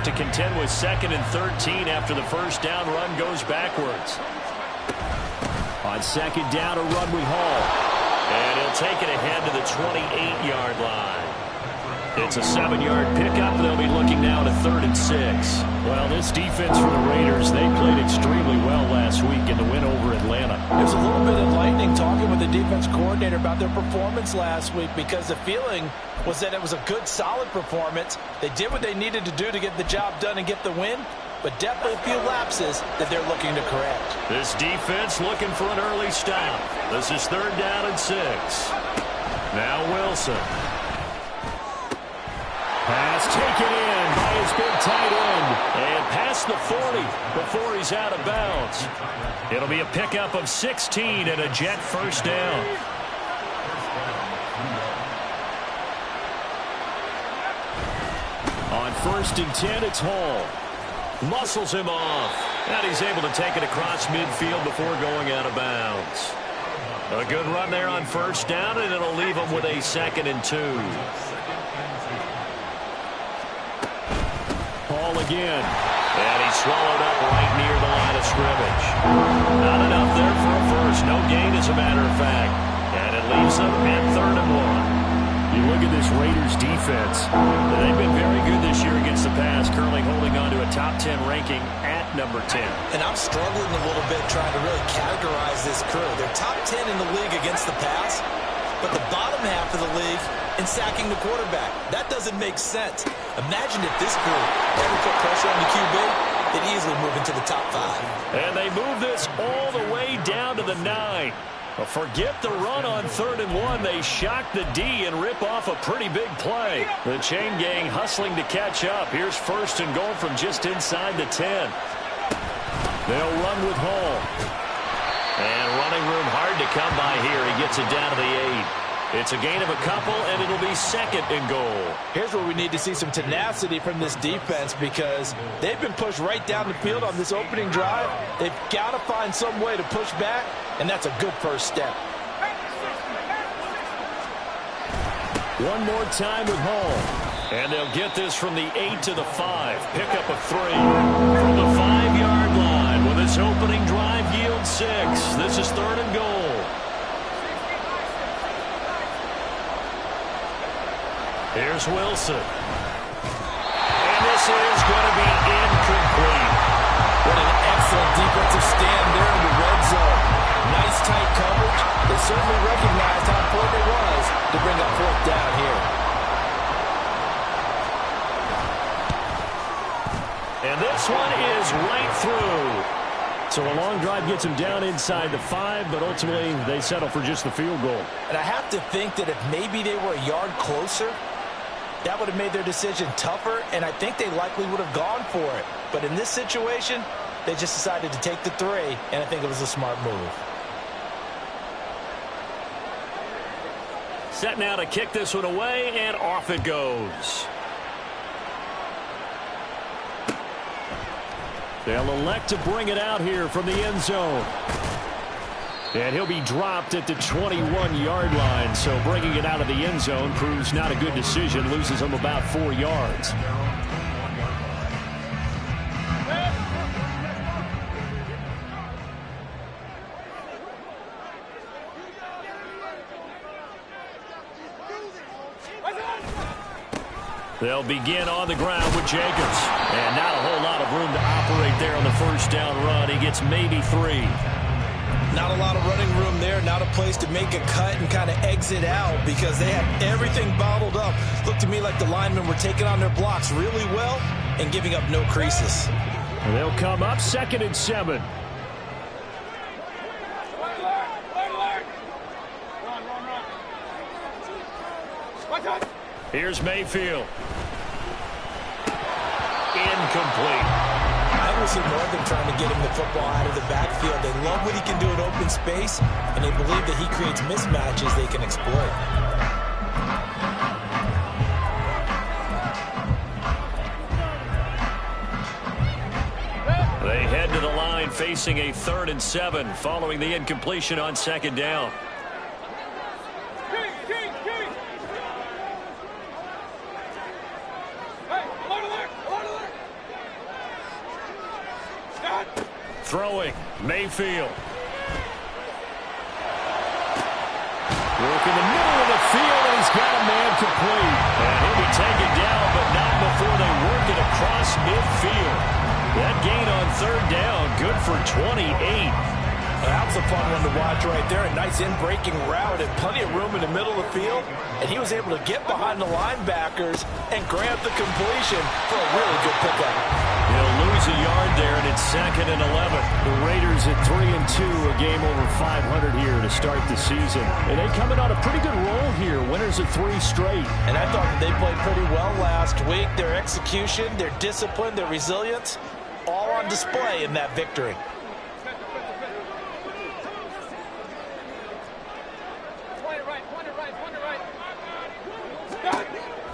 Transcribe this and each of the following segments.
to contend with 2nd and 13 after the first down run goes backwards. On 2nd down, a run with Hall. And he'll take it ahead to the 28-yard line. It's a 7-yard pickup. They'll be looking now at a 3rd and 6. Well, this defense for the Raiders, they played extremely well last week in the win over Atlanta. It was a little bit enlightening talking with the defense coordinator about their performance last week, because the feeling was that it was a good, solid performance. They did what they needed to do to get the job done and get the win, but definitely a few lapses that they're looking to correct. This defense looking for an early stop. This is 3rd down and 6. Now Wilson. Pass taken in by his big tight end. And past the 40 before he's out of bounds. It'll be a pickup of 16 and a Jet first down. On 1st and 10, it's Hall. Muscles him off. And he's able to take it across midfield before going out of bounds. A good run there on 1st down, and it'll leave him with a 2nd and 2. Hall again. And he's swallowed up right near the line of scrimmage. Not enough there for a first. No gain, as a matter of fact. And it leaves them at 3rd and 1. You look at this Raiders defense. They've been very good this year against the pass, currently holding on to a top 10 ranking at number 10. And I'm struggling a little bit trying to really categorize this crew. They're top 10 in the league against the pass, but the bottom half of the league in sacking the quarterback. That doesn't make sense. Imagine if this group ever put pressure on the QB, they'd easily move into the top 5. And they move this all the way down to the 9. But forget the run on 3rd and 1. They shock the D and rip off a pretty big play. The chain gang hustling to catch up. Here's 1st and goal from just inside the 10. They'll run with Hall. And running room hard to come by here. He gets it down to the 8. It's a gain of a couple, and it'll be 2nd and goal. Here's where we need to see some tenacity from this defense, because they've been pushed right down the field on this opening drive. They've got to find some way to push back, and that's a good first step. One more time with Hall. And they'll get this from the 8 to the 5. Pickup of 3 from the 5-yard line. With this opening drive yield 6. This is 3rd and goal. Here's Wilson. And this is going to be incomplete. What an excellent defensive stand there in the red zone. Nice tight coverage. They certainly recognized how important it was to bring up 4th down here. And this one is right through. So a long drive gets them down inside the 5, but ultimately they settle for just the field goal. And I have to think that if maybe they were a yard closer, that would have made their decision tougher, and I think they likely would have gone for it. But in this situation, they just decided to take the 3, and I think it was a smart move. Set now to kick this one away, and off it goes. They'll elect to bring it out here from the end zone. And he'll be dropped at the 21-yard line, so bringing it out of the end zone proves not a good decision, loses him about 4 yards. They'll begin on the ground with Jacobs. And not a whole lot of room to operate there on the 1st down run. He gets maybe 3. Not a lot of running room there, not a place to make a cut and kind of exit out, because they had everything bottled up. Looked to me like the linemen were taking on their blocks really well and giving up no creases. And they'll come up 2nd and 7. Here's Mayfield. Incomplete. I will see more of them trying to get him the football out of the backfield. They love what he can do in open space, and they believe that he creates mismatches they can exploit. They head to the line facing a 3rd and 7 following the incompletion on 2nd down. Throwing, Mayfield. Work in the middle of the field, and he's got a man complete. And he'll be taken down, but not before they work it across midfield. That gain on third down, good for 28. That was a fun one to watch right there. A nice in-breaking route and plenty of room in the middle of the field. And he was able to get behind the linebackers and grab the completion for a really good pickup. He'll lose a yard there, and it's 2nd and 11. The Raiders at 3-2, a game over 500 here to start the season. And they coming on a pretty good roll here, winners of 3 straight. And I thought that they played pretty well last week. Their execution, their discipline, their resilience, all on display in that victory.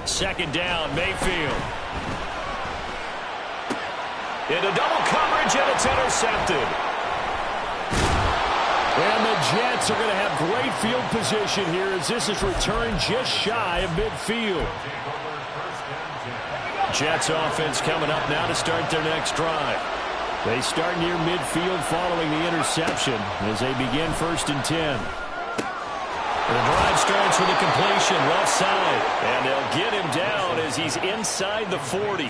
Second down, Mayfield. Into double coverage, and it's intercepted. And the Jets are going to have great field position here as this is returned just shy of midfield. Jets offense coming up now to start their next drive. They start near midfield following the interception as they begin 1st and 10. The drive starts with a completion left side, and they'll get him down as he's inside the 40.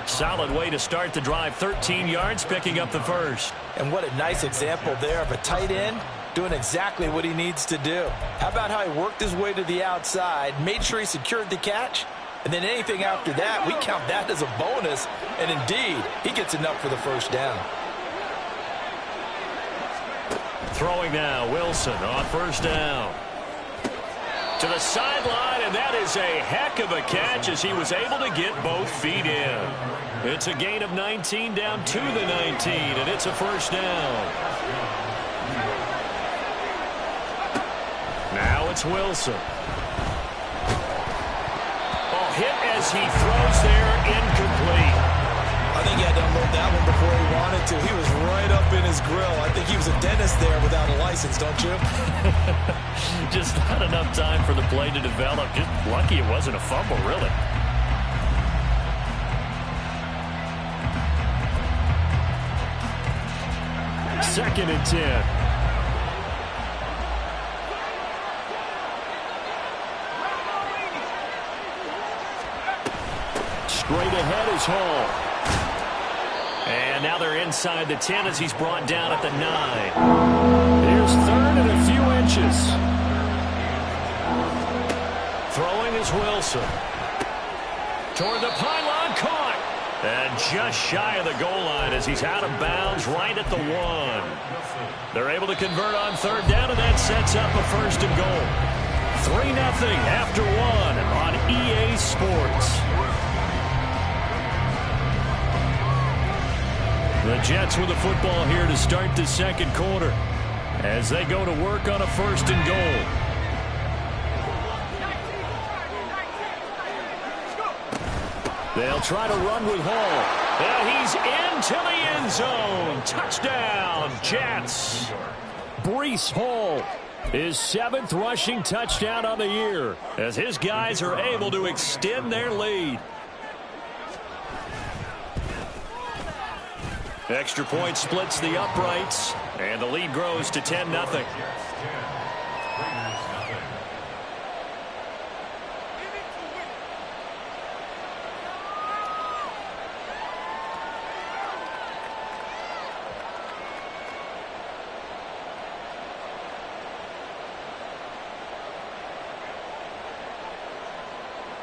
Solid way to start the drive, 13 yards, picking up the first. And what a nice example there of a tight end doing exactly what he needs to do. How about how he worked his way to the outside, made sure he secured the catch, and then anything after that, we count that as a bonus, and indeed, he gets enough for the first down. Throwing now, Wilson on 1st down. To the sideline, and that is a heck of a catch as he was able to get both feet in. It's a gain of 19 down to the 19, and it's a first down. Now it's Wilson. Oh, hit as he throws there, incomplete. I think he had to unload that one before he wanted to. He was right up in his grill. I think he was a dentist there without a license, don't you? Just not enough time for the play to develop. Just lucky it wasn't a fumble, really. Second and 10. Straight ahead is Hall. And now they're inside the 10 as he's brought down at the 9. Here's 3rd and a few inches. Throwing is Wilson. Toward the pylon, caught. And just shy of the goal line as he's out of bounds right at the 1. They're able to convert on 3rd down, and that sets up a 1st and goal. 3-0 after 1 on EA Sports. The Jets with the football here to start the 2nd quarter as they go to work on a 1st and goal. They'll try to run with Hall. And he's into the end zone. Touchdown, Jets. Breece Hall, his 7th rushing touchdown on the year as his guys are able to extend their lead. Extra point splits the uprights, and the lead grows to 10-0.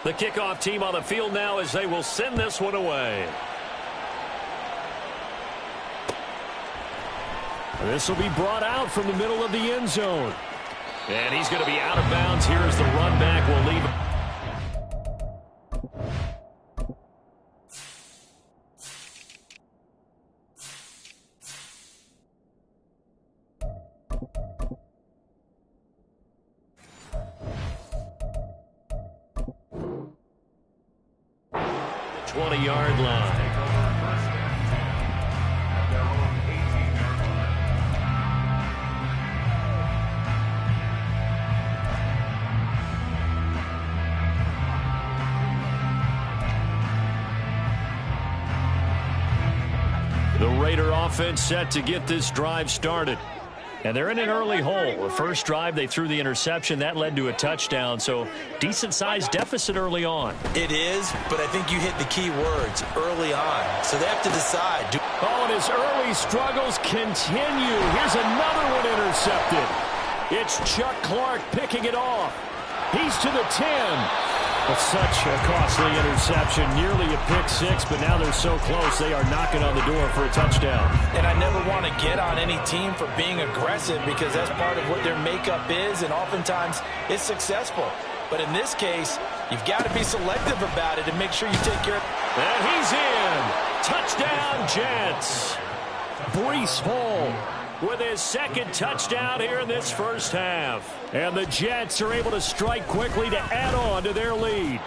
The kickoff team on the field now as they will send this one away. This will be brought out from the middle of the end zone. And he's going to be out of bounds here as the run back will leave. The 20-yard line. Raider offense set to get this drive started. And they're in an early hole. The first drive, they threw the interception. That led to a touchdown, so decent-sized deficit early on. It is, but I think you hit the key words, early on. So they have to decide. Oh, and his early struggles continue. Here's another one intercepted. It's Chuck Clark picking it off. He's to the 10. It's such a costly interception, nearly a pick six, but now they're so close they are knocking on the door for a touchdown. And I never want to get on any team for being aggressive because that's part of what their makeup is, and oftentimes it's successful. But in this case, you've got to be selective about it and make sure you take care of it. And he's in. Touchdown, Jets. Breece Hall with his second touchdown here in this first half. And the Jets are able to strike quickly to add on to their lead.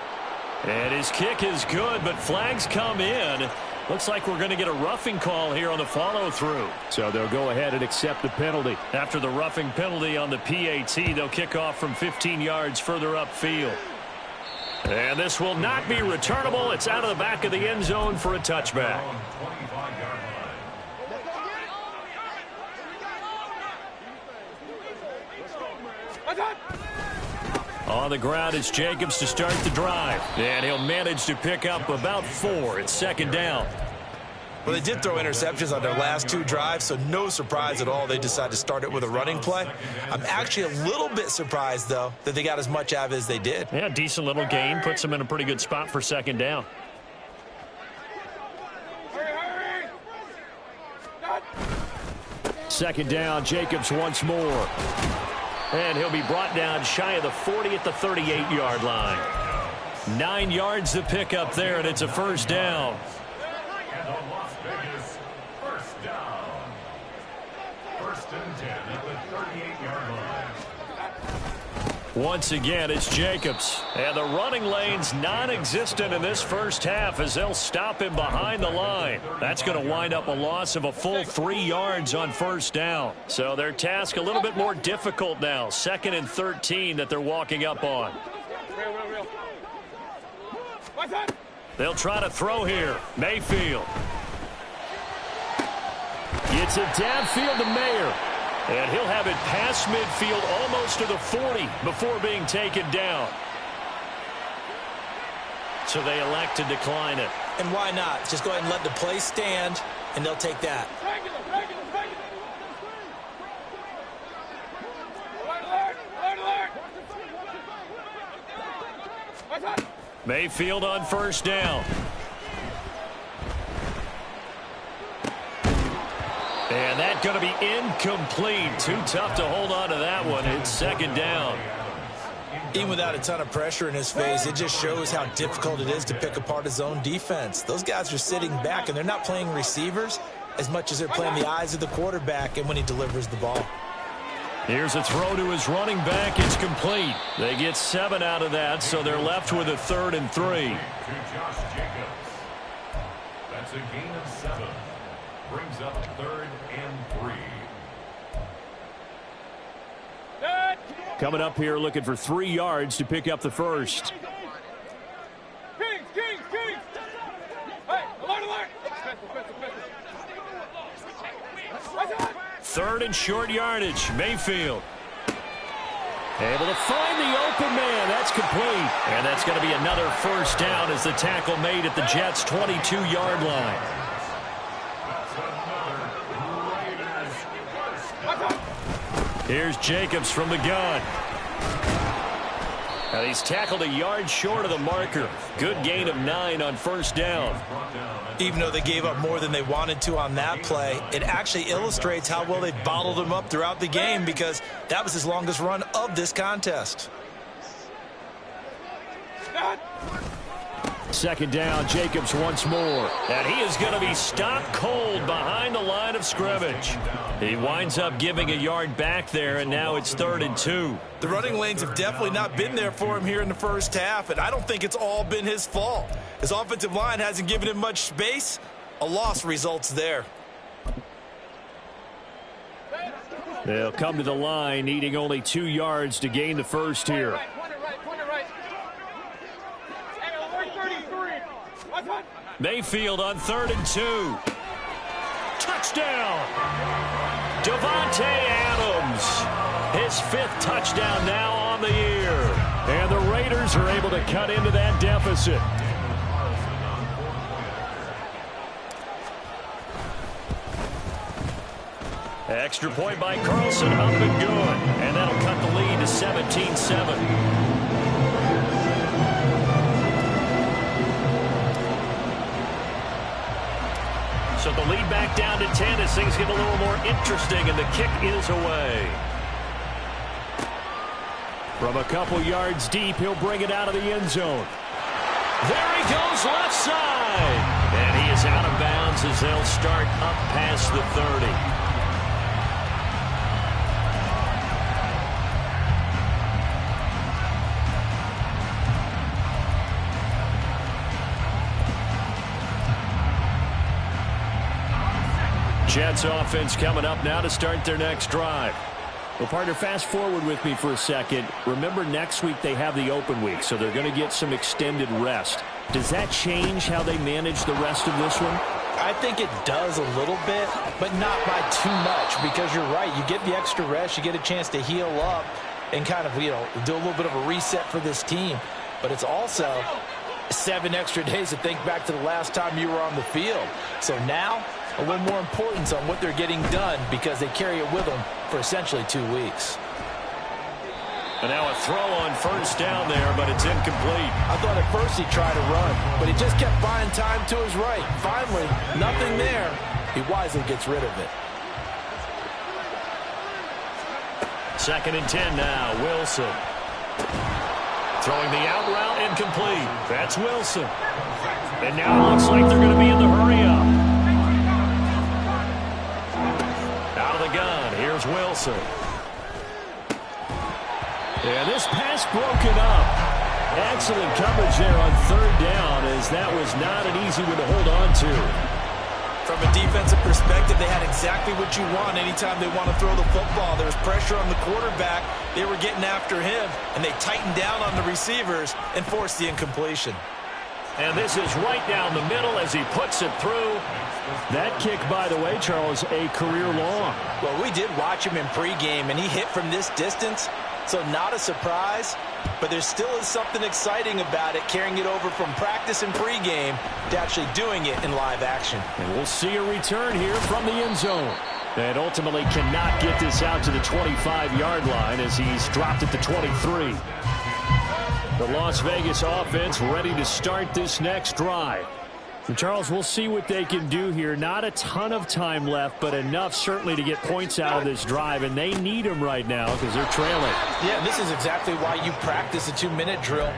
And his kick is good, but flags come in. Looks like we're going to get a roughing call here on the follow-through. So they'll go ahead and accept the penalty. After the roughing penalty on the PAT, they'll kick off from 15 yards further upfield. And this will not be returnable. It's out of the back of the end zone for a touchback. On the ground, it's Jacobs to start the drive. And he'll manage to pick up about 4. It's second down. Well, they did throw interceptions on their last 2 drives, so no surprise at all they decided to start it with a running play. I'm actually a little bit surprised, though, that they got as much out of it as they did. Yeah, decent little gain. Puts them in a pretty good spot for second down. Second down, Jacobs once more. And he'll be brought down shy of the 40 at the 38-yard line. 9 yards to pick up there, and it's a first down. First down. First and 10 at the 38-yard line. Once again, it's Jacobs. And the running lane's non-existent in this first half as they'll stop him behind the line. That's going to wind up a loss of a full 3 yards on first down. So their task a little bit more difficult now. 2nd and 13 that they're walking up on. They'll try to throw here. Mayfield. It's it downfield to Mayer. And he'll have it past midfield almost to the 40 before being taken down. So they elect to decline it. And why not? Just go ahead and let the play stand, and they'll take that. Mayfield on first down. And that's going to be incomplete. Too tough to hold on to that one. It's second down. Even without a ton of pressure in his face, it just shows how difficult it is to pick apart his own defense. Those guys are sitting back, and they're not playing receivers as much as they're playing the eyes of the quarterback and when he delivers the ball. Here's a throw to his running back. It's complete. They get 7 out of that, so they're left with a 3rd and 3. To Josh Jacobs. That's a gain of 7. Brings up 3rd and 3. Coming up here looking for 3 yards to pick up the first. Kings. Hey, alert. 3rd and short yardage. Mayfield. Able to find the open man. That's complete. And that's going to be another first down as the tackle made at the Jets' 22-yard line. Here's Jacobs from the gun. And he's tackled a yard short of the marker. Good gain of 9 on first down. Even though they gave up more than they wanted to on that play, it actually illustrates how well they bottled him up throughout the game because that was his longest run of this contest. Second down, Jacobs once more. And he is going to be stopped cold behind the line of scrimmage. He winds up giving a yard back there, and now it's 3rd and 2. The running lanes have definitely not been there for him here in the first half, and I don't think it's all been his fault. His offensive line hasn't given him much space. A loss results there. They'll come to the line, needing only 2 yards to gain the first here. Mayfield on 3rd and 2. touchdown. Davante Adams, his 5th touchdown now on the year. And the Raiders are able to cut into that deficit. Extra point by Carlson, up and good. And that'll cut the lead to 17-7. So the lead back down to 10 as things get a little more interesting, and the kick is away. From a couple yards deep, he'll bring it out of the end zone. There he goes, left side. And he is out of bounds as they'll start up past the 30. Jets offense coming up now to start their next drive. Well, partner, fast forward with me for a second. Remember, next week they have the open week, so they're going to get some extended rest. Does that change how they manage the rest of this one? I think it does a little bit, but not by too much, because you're right. You get the extra rest, you get a chance to heal up and kind of, do a little bit of a reset for this team. But it's also 7 extra days to think back to the last time you were on the field. So now, a little more importance on what they're getting done because they carry it with them for essentially 2 weeks. And now a throw on first down there, but it's incomplete. I thought at first he tried to run, but he just kept buying time to his right. Finally, nothing there. He wisely gets rid of it. 2nd and 10 now, Wilson. Throwing the out route, incomplete. That's Wilson. And now it looks like they're going to be in the hurry-up. Out of the gun, here's Wilson. And this pass broken up. Excellent coverage there on 3rd down, as that was not an easy one to hold on to. From a defensive perspective, they had exactly what you want anytime they want to throw the football. There was pressure on the quarterback. They were getting after him, and they tightened down on the receivers and forced the incompletion. And this is right down the middle as he puts it through. That kick, by the way, Charles, a career long. Well, we did watch him in pregame, and he hit from this distance, so not a surprise. But there still is something exciting about it, carrying it over from practice and pregame to actually doing it in live action. And we'll see a return here from the end zone. And ultimately cannot get this out to the 25-yard line as he's dropped at the 23. The Las Vegas offense ready to start this next drive. And Charles, we'll see what they can do here. Not a ton of time left, but enough certainly to get points out of this drive, and they need them right now because they're trailing. Yeah, this is exactly why you practice a 2-minute drill.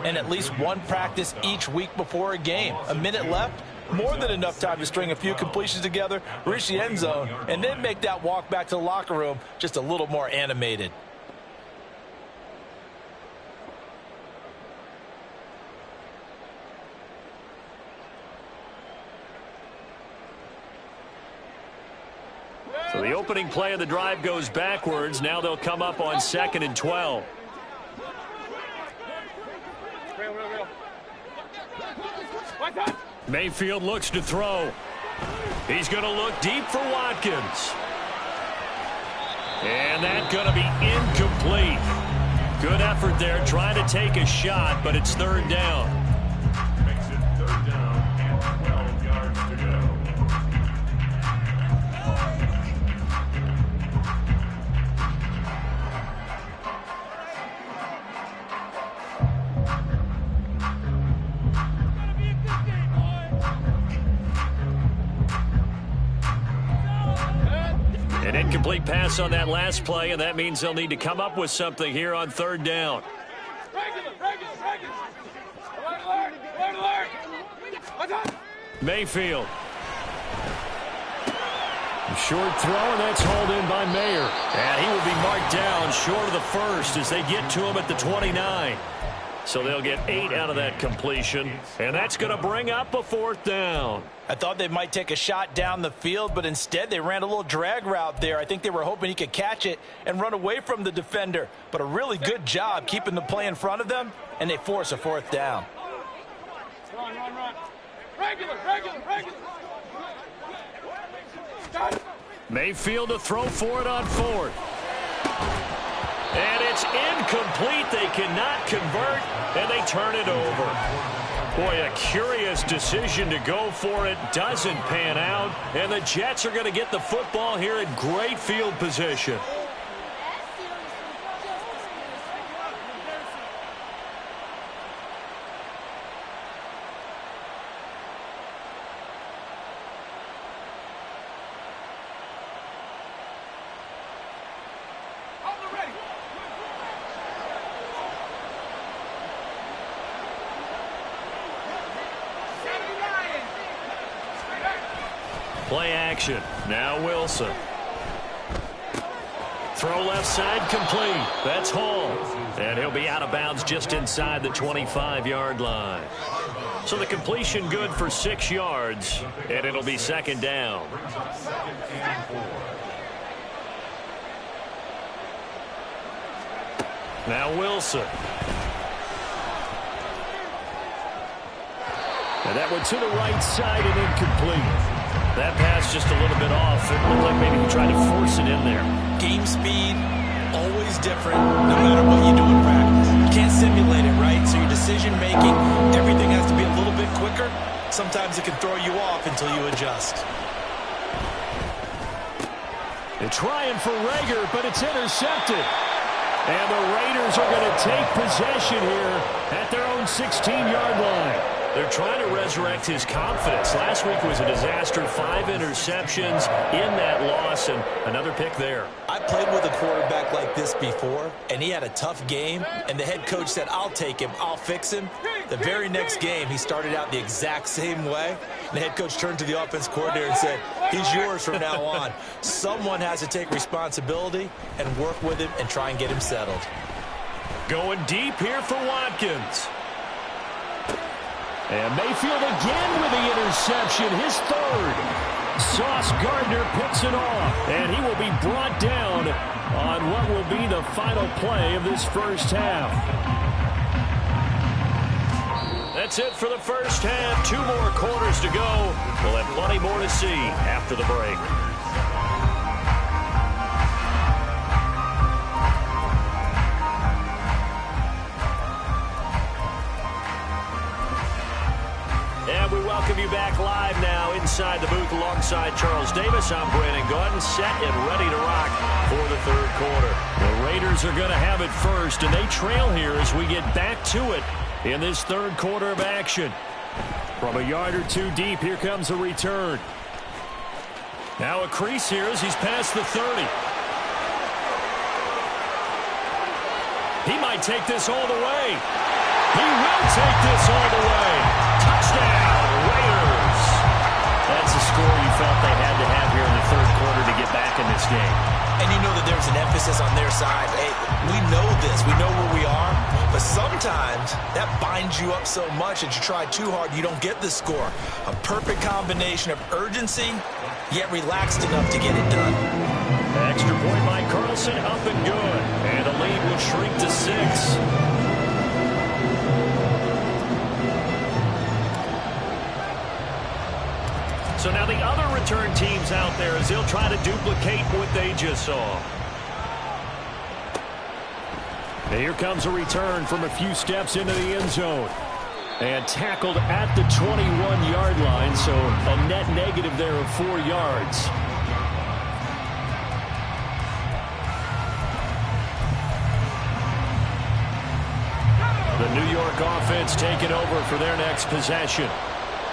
And at least one practice each week before a game. A minute left, more than enough time to string a few completions together, reach the end zone, and then make that walk back to the locker room just a little more animated. So the opening play of the drive goes backwards. Now they'll come up on 2nd and 12. Mayfield looks to throw. He's going to look deep for Watkins. And that's going to be incomplete. Good effort there trying to take a shot, but it's 3rd down. Makes it 3rd down and 12 yards to go. Incomplete pass on that last play, and that means they'll need to come up with something here on third down. Mayfield. Short throw, and that's hauled in by Mayer. And he will be marked down short of the first as they get to him at the 29. So they'll get 8 out of that completion, and that's going to bring up a fourth down. I thought they might take a shot down the field, but instead they ran a little drag route there. I think they were hoping he could catch it and run away from the defender. But a really good job keeping the play in front of them, and they force a fourth down. Run. Regular. Mayfield to throw for it on fourth. And it's incomplete. They cannot convert, and they turn it over. Boy, a curious decision to go for it. Doesn't pan out, and the Jets are going to get the football here in great field position. Play action. Now Wilson. Throw left side complete. That's Hall. And he'll be out of bounds just inside the 25-yard line. So the completion good for 6 yards, and it'll be second down. Now Wilson. And that one to the right side and incomplete. That pass just a little bit off. It looked like maybe he tried to force it in there. Game speed, always different, no matter what you do in practice. You can't simulate it, right? So your decision-making, everything has to be a little bit quicker. Sometimes it can throw you off until you adjust. They're trying for Rager, but it's intercepted. And the Raiders are going to take possession here at their own 16-yard line. They're trying to resurrect his confidence. Last week was a disaster. 5 interceptions in that loss, and another pick there. I played with a quarterback like this before, and he had a tough game, and the head coach said, I'll take him, I'll fix him. The very next game, he started out the exact same way. The head coach turned to the offense coordinator and said, he's yours from now on. Someone has to take responsibility and work with him and try and get him settled. Going deep here for Watkins. And Mayfield again with the interception, his third. Sauce Gardner picks it off, and he will be brought down on what will be the final play of this first half. That's it for the first half. 2 more quarters to go. We'll have plenty more to see after the break. And we welcome you back live now inside the booth alongside Charles Davis. I'm Brandon Gordon, set and ready to rock for the third quarter. The Raiders are going to have it first, and they trail here as we get back to it in this third quarter of action. From a yard or 2 deep, here comes a return. Now a crease here as he's past the 30. He might take this all the way. He will take this all the way. Touchdown, Raiders. That's the score you felt they had to have here in the third quarter to get back in this game. And you know that there's an emphasis on their side. Hey, we know this. We know where we are. But sometimes that binds you up so much that you try too hard, you don't get the score. A perfect combination of urgency, yet relaxed enough to get it done. Extra point by Carlson, up and good. And the lead will shrink to 6. So now the other return teams out there as they'll try to duplicate what they just saw. And here comes a return from a few steps into the end zone. And tackled at the 21-yard line, so a net negative there of 4 yards. The New York offense taking over for their next possession.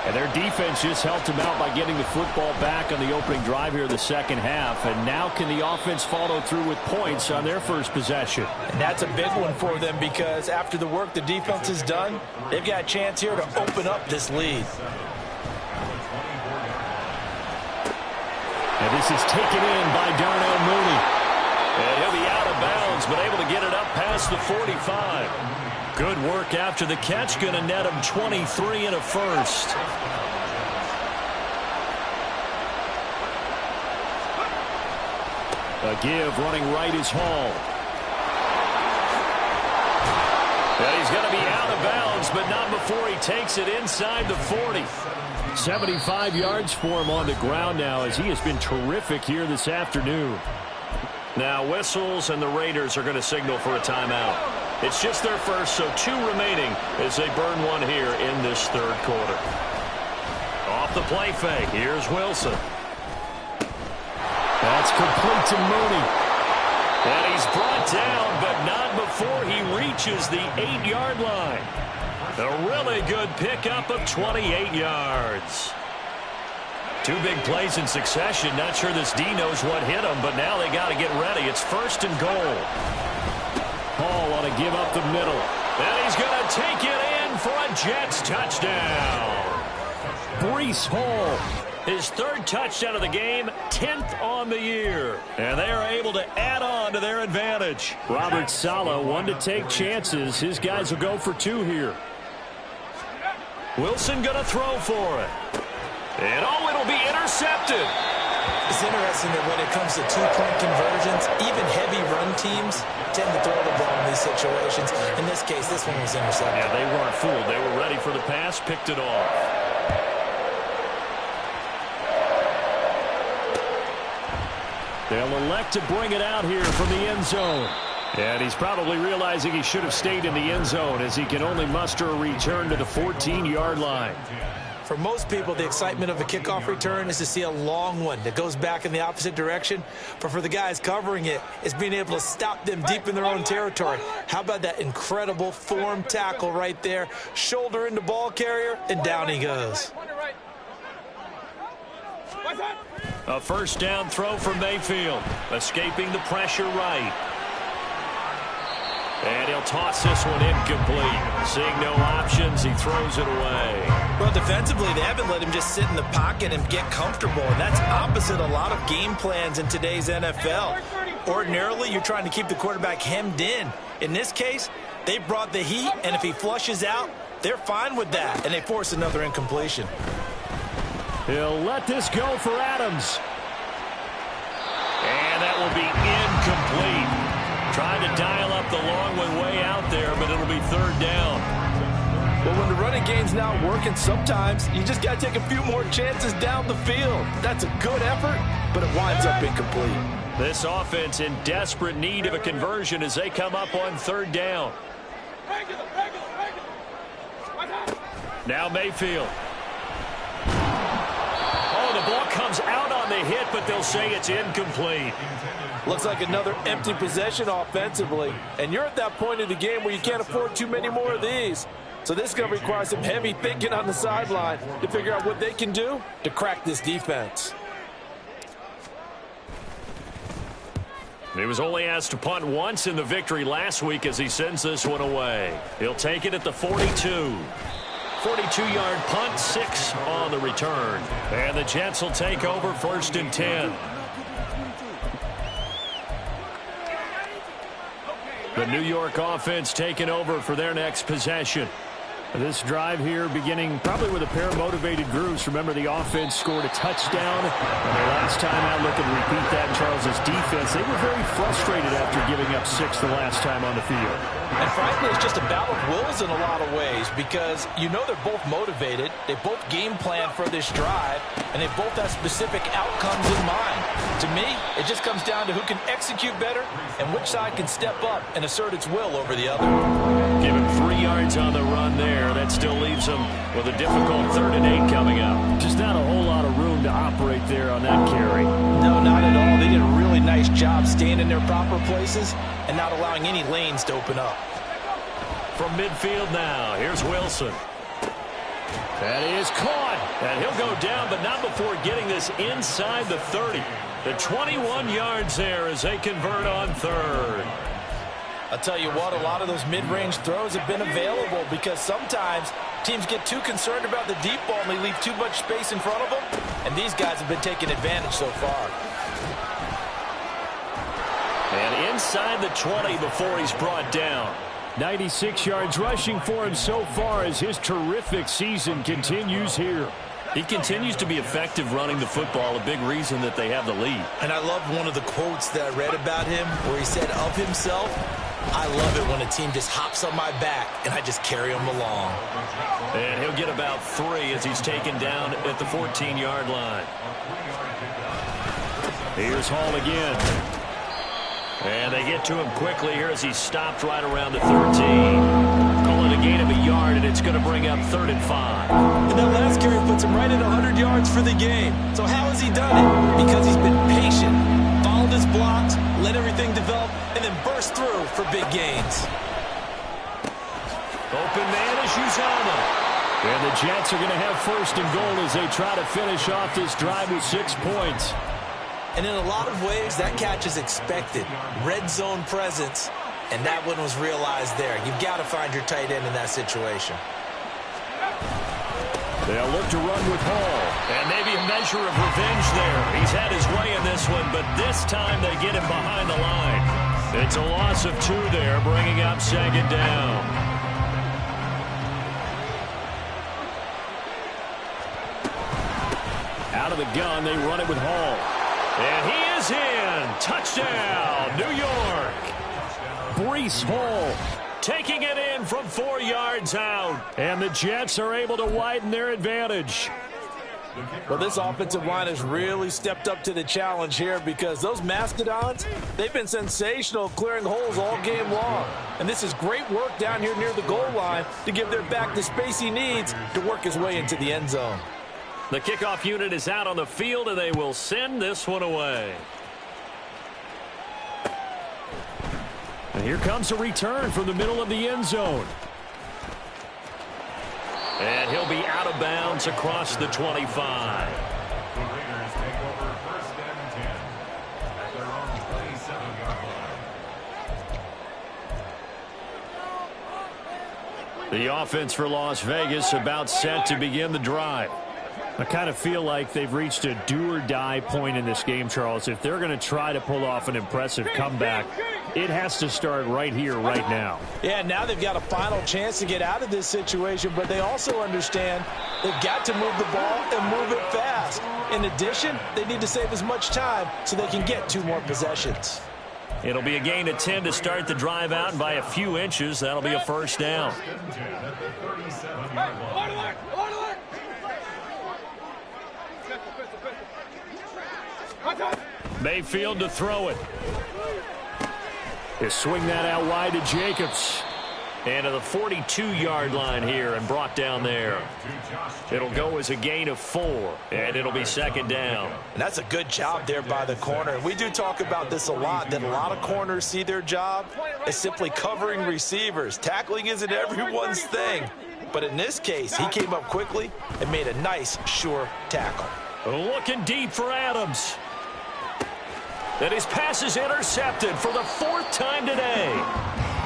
And their defense just helped them out by getting the football back on the opening drive here in the second half. And now can the offense follow through with points on their first possession? And that's a big one for them because after the work the defense has done, they've got a chance here to open up this lead. And this is taken in by Darnell Mooney. And he'll be out of bounds, but able to get it up past the 45. Good work after the catch. Going to net him 23 and a first. A give running right is Hall. And he's going to be out of bounds, but not before he takes it inside the 40. 75 yards for him on the ground now as he has been terrific here this afternoon. Now whistles and the Raiders are going to signal for a timeout. It's just their first, so 2 remaining as they burn one here in this third quarter. Off the play fake, here's Wilson. That's complete to Mooney. And he's brought down, but not before he reaches the 8-yard line. A really good pickup of 28 yards. 2 big plays in succession. Not sure this D knows what hit him, but now they got to get ready. It's first and goal. Hall on a give up the middle. And he's going to take it in for a Jets touchdown. Breece Hall, his 3rd touchdown of the game, 10th on the year. And they are able to add on to their advantage. Robert Saleh, one to take chances. His guys will go for 2 here. Wilson going to throw for it. And it'll be intercepted. It's interesting that when it comes to 2-point conversions, even heavy run teams tend to throw the ball in these situations. In this case, this one was intercepted. Yeah, they weren't fooled. They were ready for the pass, picked it off. They'll elect to bring it out here from the end zone. And he's probably realizing he should have stayed in the end zone as he can only muster a return to the 14-yard line. For most people, the excitement of a kickoff return is to see a long one that goes back in the opposite direction. But for the guys covering it, it's being able to stop them deep in their own territory. How about that incredible form tackle right there? Shoulder into ball carrier, and down he goes. A first down throw for Mayfield, escaping the pressure right. And he'll toss this one incomplete. Seeing no options, he throws it away. Well, defensively, they haven't let him just sit in the pocket and get comfortable, and that's opposite a lot of game plans in today's NFL. Ordinarily, you're trying to keep the quarterback hemmed in. In this case, they brought the heat, and if he flushes out, they're fine with that, and they force another incompletion. He'll let this go for Adams. And that will be incomplete. Trying to dial up the long one way out there, but it'll be 3rd down. Well, when the running game's not working, sometimes you just got to take a few more chances down the field. That's a good effort, but it winds up incomplete. This offense in desperate need of a conversion as they come up on 3rd down. Now Mayfield. Oh, the ball comes out on the hit, but they'll say it's incomplete. Looks like another empty possession offensively. And you're at that point of the game where you can't afford too many more of these. So this is going to require some heavy thinking on the sideline to figure out what they can do to crack this defense. He was only asked to punt once in the victory last week as he sends this one away. He'll take it at the 42. 42-yard punt, 6 on the return. And the Jets will take over 1st and 10. The New York offense taking over for their next possession. This drive here beginning probably with a pair of motivated groups. Remember, the offense scored a touchdown. And their last time out, looking to repeat that in Charles's defense. They were very frustrated after giving up 6 the last time on the field. And frankly, it's just a battle of wills in a lot of ways because you know they're both motivated. They both game plan for this drive, and they both have specific outcomes in mind. To me, it just comes down to who can execute better and which side can step up and assert its will over the other. Give him 3 yards on the run there. That still leaves him with a difficult 3rd and 8 coming up. Just not a whole lot of room to operate there on that carry. No, not at all. They did a really nice job staying in their proper places and not allowing any lanes to open up. From midfield now, here's Wilson. That is caught. And he'll go down, but not before getting this inside the 30. The 21 yards there as they convert on third. I'll tell you what, a lot of those mid-range throws have been available because sometimes teams get too concerned about the deep ball and they leave too much space in front of them, and these guys have been taking advantage so far. And inside the 20 before he's brought down. 96 yards rushing for him so far as his terrific season continues here. He continues to be effective running the football, a big reason that they have the lead. And I love one of the quotes that I read about him where he said of himself, "I love it when a team just hops on my back and I just carry them along." And he'll get about 3 as he's taken down at the 14-yard line. Here's Hall again. And they get to him quickly here as he's stopped right around the 13. Call it a gain of a yard, and it's going to bring up 3rd and 5. And that last carry puts him right at 100 yards for the game. So how has he done it? Because he's been patient, followed his blocks, let everything develop, and then burst through for big gains. Open man is Uzama. And the Jets are going to have 1st and goal as they try to finish off this drive with 6 points. And in a lot of ways, that catch is expected. Red zone presence, and that one was realized there. You've got to find your tight end in that situation. They'll look to run with Hall. And maybe a measure of revenge there. He's had his way in this one, but this time they get him behind the line. It's a loss of 2 there, bringing up 2nd down. Out of the gun, they run it with Hall. And he is in. Touchdown, New York. Breece Hall taking it in from 4 yards out. And the Jets are able to widen their advantage. Well, this offensive line has really stepped up to the challenge here because those Mastodons, they've been sensational clearing holes all game long. And this is great work down here near the goal line to give their back the space he needs to work his way into the end zone. The kickoff unit is out on the field, and they will send this one away. And here comes a return from the middle of the end zone. And he'll be out of bounds across the 25. The Raiders take over 1st and 10 at their own 27-yard line. The offense for Las Vegas about set to begin the drive. I kind of feel like they've reached a do-or-die point in this game, Charles. If they're going to try to pull off an impressive comeback, it has to start right here, right now. Yeah, now they've got a final chance to get out of this situation, but they also understand they've got to move the ball and move it fast. In addition, they need to save as much time so they can get 2 more possessions. It'll be a gain of 10 to start the drive out, and by a few inches, that'll be a 1st down. Mayfield to throw it. They swing that out wide to Jacobs. And to the 42-yard line here and brought down there. It'll go as a gain of 4, and it'll be 2nd down. And that's a good job there by the corner. We do talk about this a lot, that a lot of corners see their job as simply covering receivers. Tackling isn't everyone's thing. But in this case, he came up quickly and made a nice, sure tackle. Looking deep for Adams. And his pass is intercepted for the 4th time today.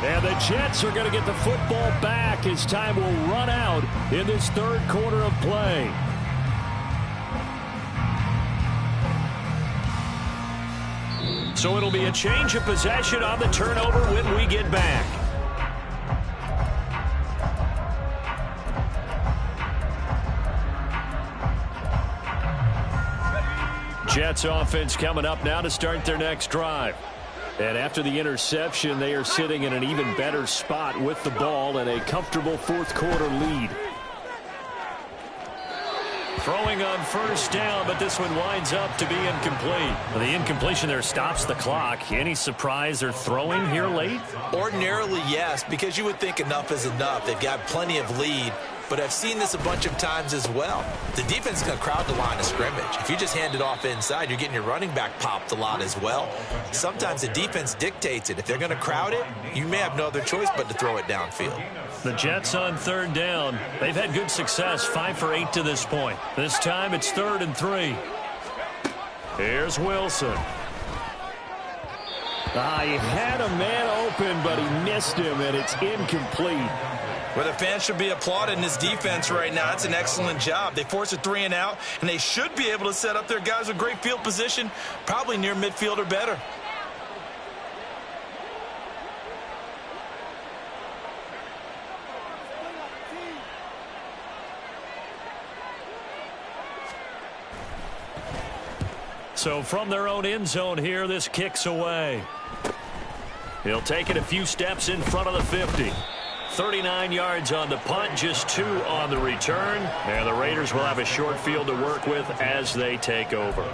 And the Jets are going to get the football back as time will run out in this 3rd quarter of play. So it'll be a change of possession on the turnover when we get back. Jets offense coming up now to start their next drive. And after the interception, they are sitting in an even better spot with the ball and a comfortable 4th quarter lead. Throwing on 1st down, but this one winds up to be incomplete. Well, the incompletion there stops the clock. Any surprise they're throwing here late? Ordinarily, yes, because you would think enough is enough. They've got plenty of lead. But I've seen this a bunch of times as well. The defense is going to crowd the line of scrimmage. If you just hand it off inside, you're getting your running back popped a lot as well. Sometimes the defense dictates it. If they're going to crowd it, you may have no other choice but to throw it downfield. The Jets on third down. They've had good success, 5 for 8 to this point. This time it's 3rd and 3. Here's Wilson. He had a man open, but he missed him, and it's incomplete. Well, the fans should be applauding this defense right now. It's an excellent job. They force a 3 and out, and they should be able to set up their guys with great field position, probably near midfield or better. So from their own end zone here, this kicks away. He'll take it a few steps in front of the 50. 39 yards on the punt, just 2 on the return. And the Raiders will have a short field to work with as they take over.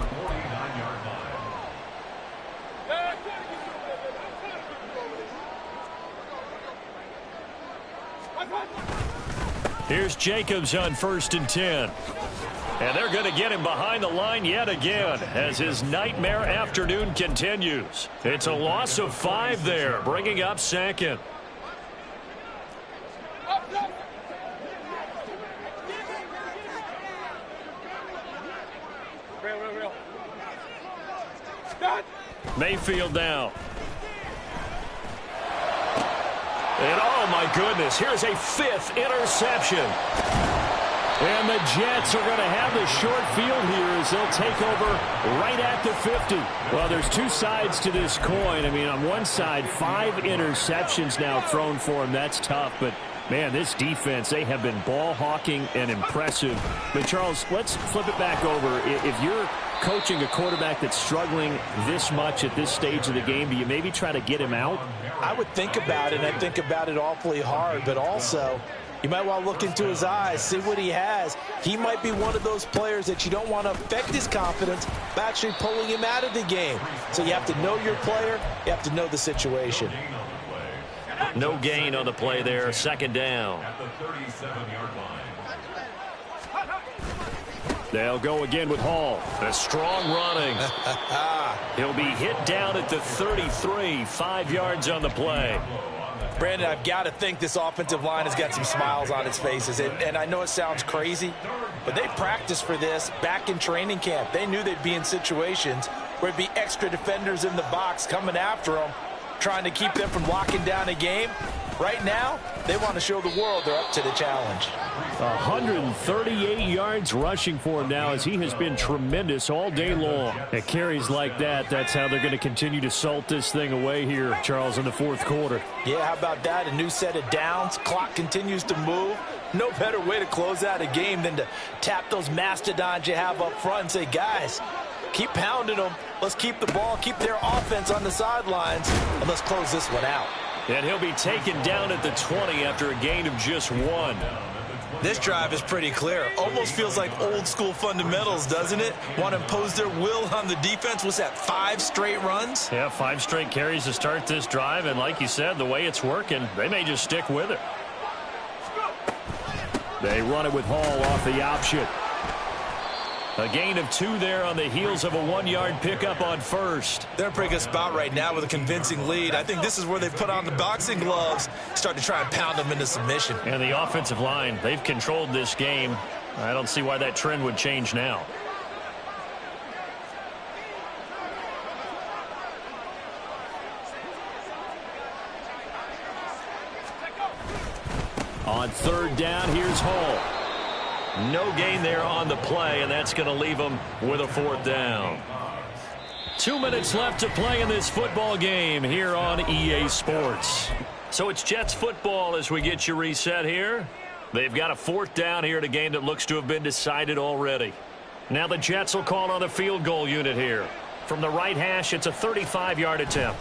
Here's Jacobs on 1st and 10. And they're going to get him behind the line yet again as his nightmare afternoon continues. It's a loss of 5 there, bringing up 2nd. Mayfield now. And oh my goodness, here's a 5th interception. And the Jets are going to have the short field here as they'll take over right at the 50. Well, there's 2 sides to this coin. I mean, on one side, 5 interceptions now thrown for him. That's tough, but man, this defense, they have been ball hawking and impressive. But Charles, let's flip it back over. If you're coaching a quarterback that's struggling this much at this stage of the game, do you maybe try to get him out? I would think about it, and I think about it awfully hard, but also you might want to look into his eyes, see what he has. He might be one of those players that you don't want to affect his confidence by actually pulling him out of the game. So you have to know your player. You have to know the situation. No gain on the play there. 2nd down. At the 37-yard line. They'll go again with Hall. A strong running. He'll be hit down at the 33. 5 yards on the play. Brandon, I've got to think this offensive line has got some smiles on its faces. And I know it sounds crazy, but they practiced for this back in training camp. They knew they'd be in situations where it'd be extra defenders in the box coming after them, trying to keep them from locking down a game. Right now, they want to show the world they're up to the challenge. 138 yards rushing for him now as he has been tremendous all day long. At carries like that, that's how they're going to continue to salt this thing away here, Charles, in the 4th quarter. Yeah, how about that? A new set of downs. Clock continues to move. No better way to close out a game than to tap those mastodons you have up front and say, guys, keep pounding them. Let's keep the ball, keep their offense on the sidelines, and let's close this one out. And he'll be taken down at the 20 after a gain of just 1. This drive is pretty clear. Almost feels like old school fundamentals, doesn't it? Want to impose their will on the defense. What's that, 5 straight runs? Yeah, 5 straight carries to start this drive. And like you said, the way it's working, they may just stick with it. They run it with Hall off the option. A gain of 2 there on the heels of a 1-yard pickup on 1st. They're in a pretty good spot right now with a convincing lead. I think this is where they put on the boxing gloves, start to try and pound them into submission. And the offensive line, they've controlled this game. I don't see why that trend would change now. On 3rd down, here's Hall. No gain there on the play, and that's going to leave them with a 4th down. 2 minutes left to play in this football game here on EA Sports. So it's Jets football as we get you reset here. They've got a 4th down here at a game that looks to have been decided already. Now the Jets will call on the field goal unit here. From the right hash, it's a 35-yard attempt.